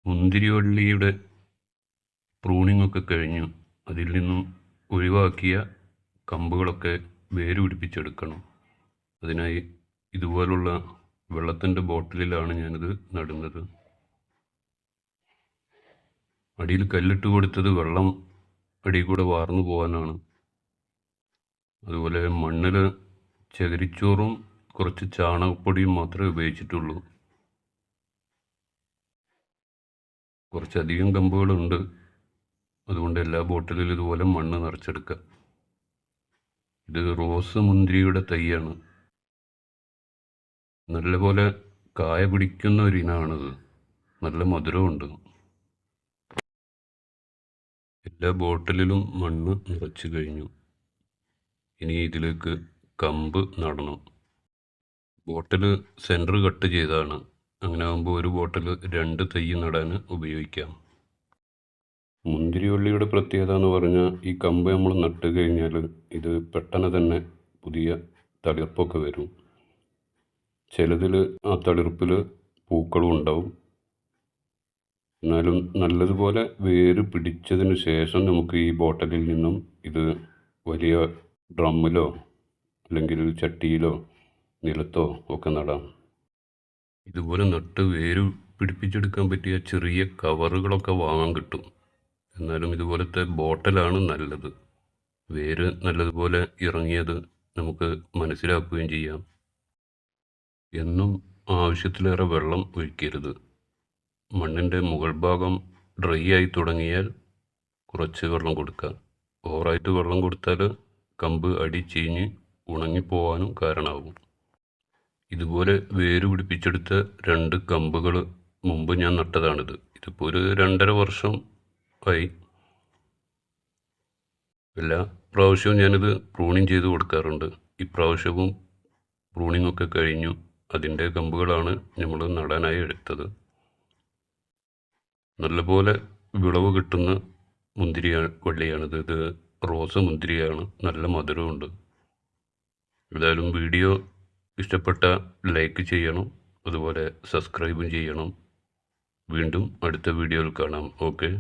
മുന്തിരിവള്ളിയുടെ pruning ഒക്കെ കഴിഞ്ഞു. അതിൽ നിന്നും ഒഴിവാക്കിയ കമ്പുകളൊക്കെ വേര് പിടിപ്പിച്ചെടുക്കണം. അതിനായി ഇതുപോലുള്ള വെള്ളത്തിൻ്റെ ബോട്ടിലിലാണ് ഞാനിത് നടുന്നത്. അടിയിൽ കല്ലിട്ട് കൊടുത്തത് വെള്ളം അടിയിൽ കൂടെ വാർന്നു പോകാനാണ്. അതുപോലെ മണ്ണിൽ ചകിരിച്ചോറും കുറച്ച് ചാണകപ്പൊടിയും മാത്രമേ ഉപയോഗിച്ചിട്ടുള്ളൂ. കുറച്ചധികം കമ്പുകളുണ്ട്, അതുകൊണ്ട് എല്ലാ ബോട്ടിലും ഇതുപോലെ മണ്ണ് നിറച്ചെടുക്കുക. ഇത് റോസ് മുന്തിരിയുടെ തൈയാണ്. നല്ലപോലെ കായ പിടിക്കുന്ന ഒരു ഇനമാണിത്. നല്ല മധുരമുണ്ട്. എല്ലാ ബോട്ടിലും മണ്ണ് നിറച്ചു കഴിഞ്ഞു. ഇനി ഇതിലേക്ക് കമ്പ് നടണം. ബോട്ടിൽ സെൻറ്റർ കട്ട് ചെയ്തതാണ്. അങ്ങനെ ആകുമ്പോൾ ഒരു ബോട്ടിൽ 2 തൈ നടാൻ ഉപയോഗിക്കാം. മുന്തിരിവള്ളിയുടെ പ്രത്യേകത എന്ന് പറഞ്ഞാൽ ഈ കമ്പ് നമ്മൾ നട്ട് കഴിഞ്ഞാൽ ഇത് പെട്ടെന്ന് തന്നെ പുതിയ തളിർപ്പൊക്കെ വരും. ചിലതിൽ ആ തളിർപ്പിൽ പൂക്കളും ഉണ്ടാവും. എന്നാലും നല്ലതുപോലെ വേര് പിടിച്ചതിന് ശേഷം നമുക്ക് ഈ ബോട്ടിലിൽ നിന്നും ഇത് വലിയ ഡ്രമ്മിലോ അല്ലെങ്കിൽ ചട്ടിയിലോ നിലത്തോ ഒക്കെ നടാം. ഇതുപോലെ നട്ട് വേര് പിടിപ്പിച്ചെടുക്കാൻ പറ്റിയ ചെറിയ കവറുകളൊക്കെ വാങ്ങാൻ കിട്ടും. എന്നാലും ഇതുപോലത്തെ ബോട്ടിലാണ് നല്ലത്. വേര് നല്ലതുപോലെ ഇറങ്ങിയത് നമുക്ക് മനസ്സിലാക്കുകയും ചെയ്യാം. എന്നും ആവശ്യത്തിലേറെ വെള്ളം ഒഴിക്കരുത്. മണ്ണിൻ്റെ മുകൾ ഭാഗം ഡ്രൈ ആയി തുടങ്ങിയാൽ കുറച്ച് വെള്ളം കൊടുക്കുക. ഓവറായിട്ട് വെള്ളം കൊടുത്താൽ കമ്പ് അടി ചീഞ്ഞ് ഉണങ്ങിപ്പോവാനും കാരണമാകും. ഇതുപോലെ വേര് പിടിപ്പിച്ചെടുത്ത 2 കമ്പുകൾ മുമ്പ് ഞാൻ നട്ടതാണിത്. ഇതിപ്പോൾ ഒരു 2.5 വർഷം ആയി. എല്ലാ പ്രാവശ്യവും ഞാനിത് പ്രൂണിങ് ചെയ്ത് കൊടുക്കാറുണ്ട്. ഇപ്രാവശ്യവും പ്രൂണിംഗ് ഒക്കെ കഴിഞ്ഞു. അതിൻ്റെ കമ്പുകളാണ് നമ്മൾ നടാനായി എടുത്തത്. നല്ലപോലെ വിളവ് കിട്ടുന്ന വള്ളിയാണിത്. ഇത് റോസ് മുന്തിരിയാണ്. നല്ല മധുരമുണ്ട്. ഏതായാലും വീഡിയോ ഇഷ്ടപ്പെട്ട ലൈക്ക് ചെയ്യണം, അതുപോലെ സബ്സ്ക്രൈബും ചെയ്യണം. വീണ്ടും അടുത്ത വീഡിയോയിൽ കാണാം. ഓക്കെ.